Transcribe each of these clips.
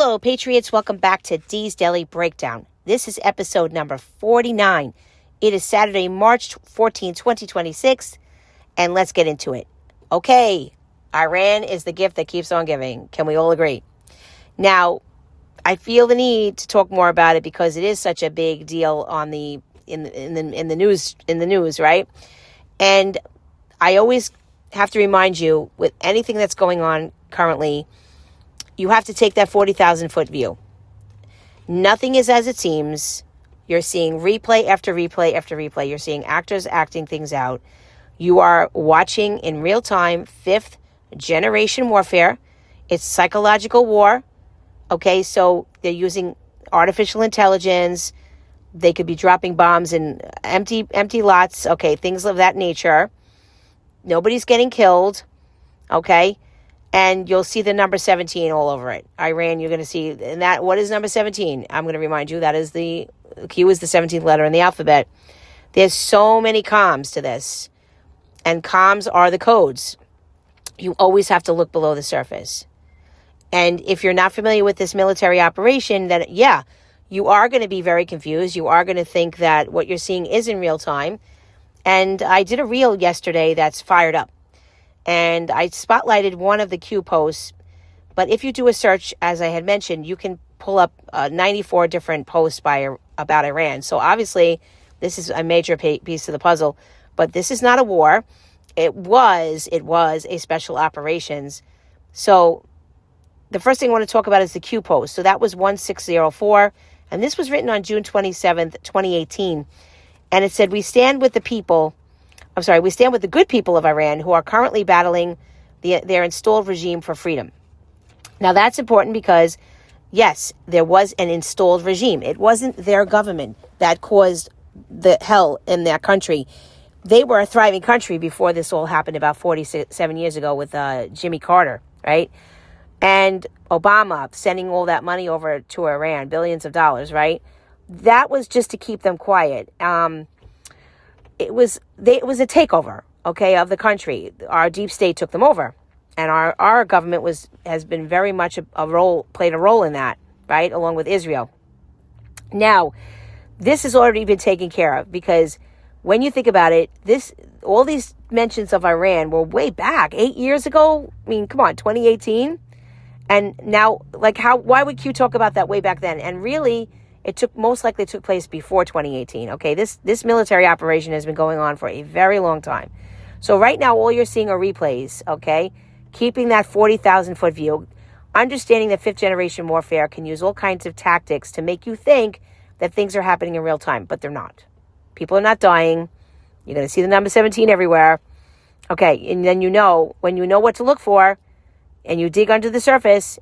Hello, Patriots. Welcome back to Dee's Daily Breakdown. This is episode number 49. It is Saturday, March 14, 2026, and let's get into it. Okay, Iran is the gift that keeps on giving. Can we all agree? Now, I feel the need to talk more about it because it is such a big deal on the in the news, right? And I always have to remind you, with anything that's going on currently, you have to take that 40,000-foot view. Nothing is as it seems. You're seeing replay after replay after replay. You're seeing actors acting things out. You are watching in real time fifth generation warfare. It's psychological war. Okay, so they're using artificial intelligence. They could be dropping bombs in empty lots. Okay, things of that nature. Nobody's getting killed. Okay. And you'll see the number 17 all over it. Iran, you're going to see, and that, what is number 17? I'm going to remind you, that is the, Q is the 17th letter in the alphabet. There's so many comms to this. And comms are the codes. You always have to look below the surface. And if you're not familiar with this military operation, then yeah, you are going to be very confused. You are going to think that what you're seeing is in real time. And I did a reel yesterday that's fired up. And I spotlighted one of the Q posts. But if you do a search, as I had mentioned, you can pull up 94 different posts about Iran. So obviously, this is a major piece of the puzzle. But this is not a war. It was a special operations. So the first thing I want to talk about is the Q post. So that was 1604. And this was written on June 27th, 2018. And it said, we stand with the good people of Iran who are currently battling their installed regime for freedom. Now, that's important because, yes, there was an installed regime. It wasn't their government that caused the hell in their country. They were a thriving country before this all happened about 47 years ago with Jimmy Carter, right? And Obama sending all that money over to Iran, billions of dollars, right? That was just to keep them quiet. It was a takeover, okay, of the country. Our deep state took them over, and our government has been very much played a role in that, right, along with Israel. Now, this has already been taken care of because when you think about it, all these mentions of Iran were way back 8 years ago. I mean, come on, 2018, and now, like, why would Q talk about that way back then? And really, it most likely took place before 2018. Okay, this military operation has been going on for a very long time. So right now, all you're seeing are replays. Okay, keeping that 40,000-foot view, understanding that fifth generation warfare can use all kinds of tactics to make you think that things are happening in real time, but they're not. People are not dying. You're going to see the number 17 everywhere. Okay, and then when you know what to look for, and you dig under the surface,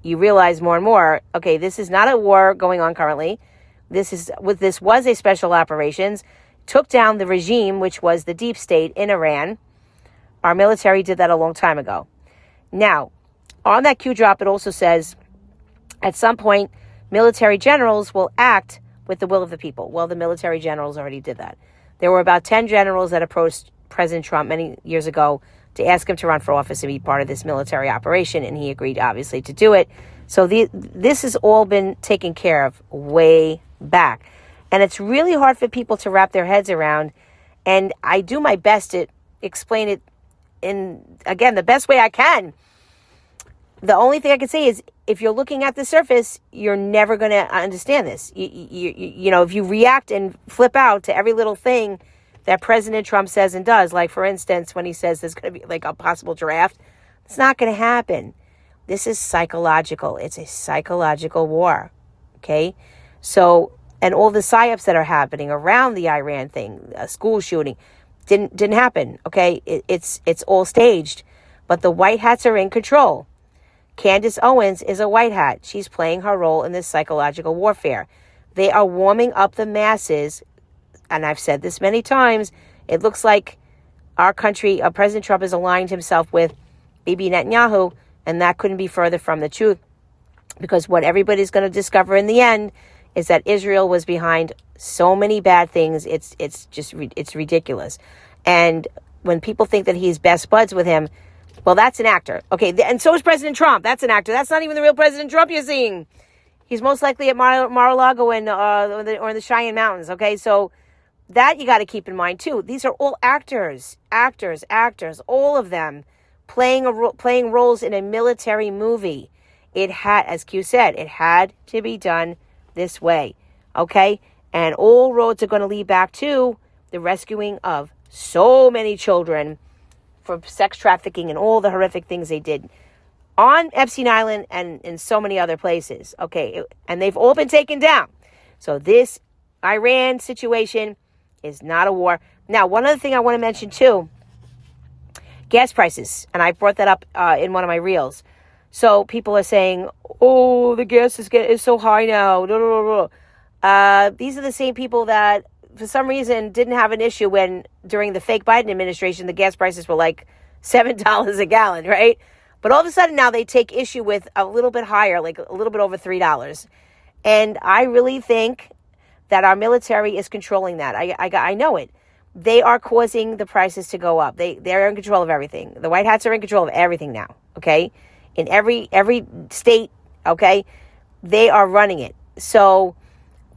you realize more and more, okay, this is not a war going on currently. This was a special operations, took down the regime, which was the deep state in Iran. Our military did that a long time ago. Now, on that Q drop, it also says, at some point, military generals will act with the will of the people. Well, the military generals already did that. There were about 10 generals that approached President Trump many years ago to ask him to run for office and be part of this military operation, and he agreed, obviously, to do it. So this has all been taken care of way back. And it's really hard for people to wrap their heads around, and I do my best to explain it in, again, the best way I can. The only thing I can say is, if you're looking at the surface, you're never going to understand this. You know, if you react and flip out to every little thing that President Trump says and does, like, for instance, when he says there's going to be like a possible draft, it's not going to happen. This is psychological. It's a psychological war, okay? So, and all the psyops that are happening around the Iran thing, a school shooting, didn't happen, okay? It's all staged, but the white hats are in control. Candace Owens is a white hat. She's playing her role in this psychological warfare. They are warming up the masses. And I've said this many times, it looks like our country, President Trump has aligned himself with Bibi Netanyahu, and that couldn't be further from the truth. Because what everybody's going to discover in the end is that Israel was behind so many bad things, it's ridiculous. And when people think that he's best buds with him, Well, that's an actor. Okay, and so is President Trump. That's an actor. That's not even the real President Trump you're seeing. He's most likely at Mar-a-Lago or in the Cheyenne Mountains. Okay, so that you got to keep in mind too. These are all actors, all of them playing roles in a military movie. It had, as Q said, it had to be done this way. Okay, and all roads are going to lead back to the rescuing of so many children for sex trafficking and all the horrific things they did on Epstein Island and in so many other places. Okay, and they've all been taken down. So this Iran situation is not a war. Now, one other thing I want to mention too, gas prices, and I brought that up in one of my reels. So people are saying, oh, the gas is so high now. These are the same people that for some reason didn't have an issue when during the fake Biden administration, the gas prices were like $7 a gallon, right? But all of a sudden now they take issue with a little bit higher, like a little bit over $3. And I really think that our military is controlling that. I know it. They are causing the prices to go up. They're in control of everything. The White Hats are in control of everything now, okay? In every state, okay? They are running it. So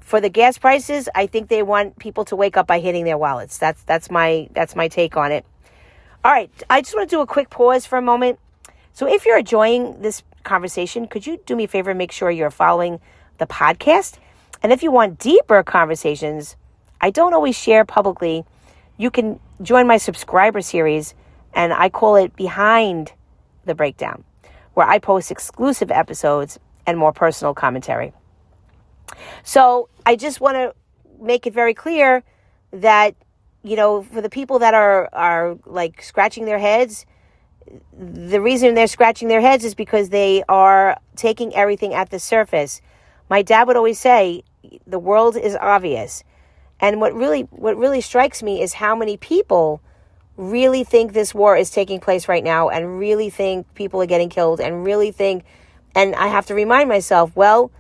for the gas prices, I think they want people to wake up by hitting their wallets. That's my take on it. All right, I just want to do a quick pause for a moment. So if you're enjoying this conversation, could you do me a favor and make sure you're following the podcast? And if you want deeper conversations, I don't always share publicly. You can join my subscriber series, and I call it Behind the Breakdown, where I post exclusive episodes and more personal commentary. So I just want to make it very clear that, you know, for the people that are like scratching their heads, the reason they're scratching their heads is because they are taking everything at the surface. My dad would always say, the world is obvious. And what really strikes me is how many people really think this war is taking place right now and really think people are getting killed and really think, and I have to remind myself, well,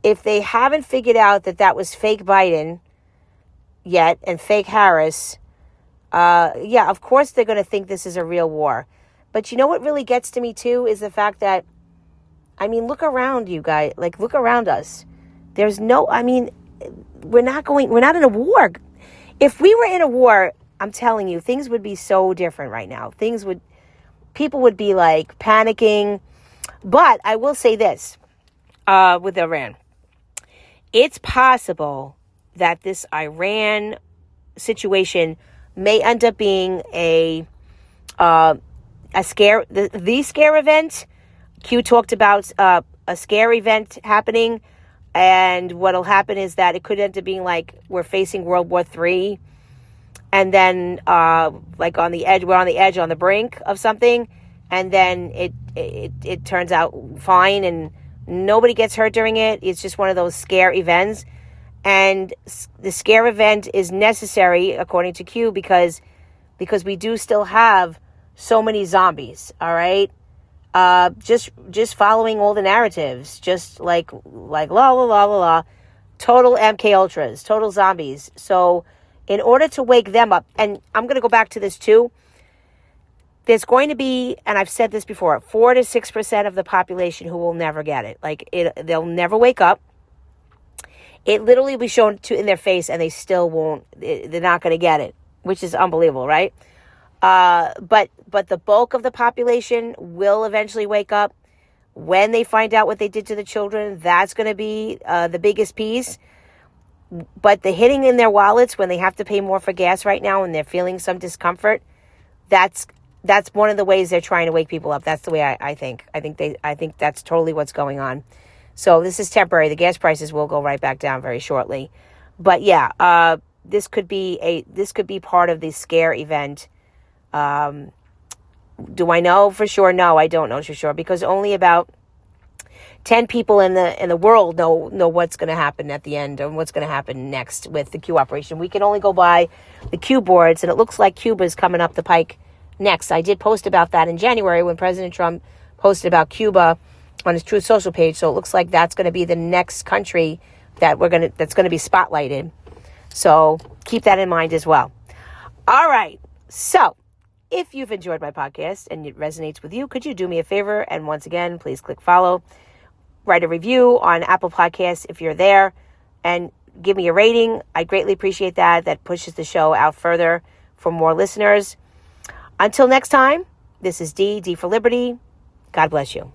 if they haven't figured out that was fake Biden yet and fake Harris, yeah, of course they're going to think this is a real war. But you know what really gets to me too is the fact that, I mean, look around you guys, like look around us. There's no, I mean, we're not in a war. If we were in a war, I'm telling you, things would be so different right now. People would be like panicking. But I will say this, with Iran, it's possible that this Iran situation may end up being a scare, the scare event. Q talked about a scare event happening, and what'll happen is that it could end up being like we're facing World War III, and then like on the edge, we're on the edge, on the brink of something, and then it turns out fine and nobody gets hurt during it. It's just one of those scare events. And the scare event is necessary, according to Q, because we do still have so many zombies, all right? Just following all the narratives, just like la la la la la, total MK Ultras, total zombies. So in order to wake them up, and I'm going to go back to this too, there's going to be, and I've said this before, 4 to 6% of the population who will never get it. Like they'll never wake up. It literally will be shown in their face, and they still won't. They're not going to get it, which is unbelievable, right? But the bulk of the population will eventually wake up when they find out what they did to the children. That's going to be the biggest piece. But the hitting in their wallets when they have to pay more for gas right now and they're feeling some discomfort, that's one of the ways they're trying to wake people up. That's the way I think. I think that's totally what's going on. So this is temporary. The gas prices will go right back down very shortly. But yeah, this could be part of the scare event. Do I know for sure? No, I don't know for sure, because only about 10 people in the world know what's going to happen at the end and what's going to happen next with the Q operation. We can only go by the Q boards, and it looks like Cuba is coming up the pike next. I did post about that in January when President Trump posted about Cuba on his Truth Social page. So it looks like that's going to be the next country that's going to be spotlighted. So keep that in mind as well. All right. So If you've enjoyed my podcast and it resonates with you, could you do me a favor? And once again, please click follow. Write a review on Apple Podcasts if you're there, and give me a rating. I greatly appreciate that. That pushes the show out further for more listeners. Until next time, this is D for Liberty. God bless you.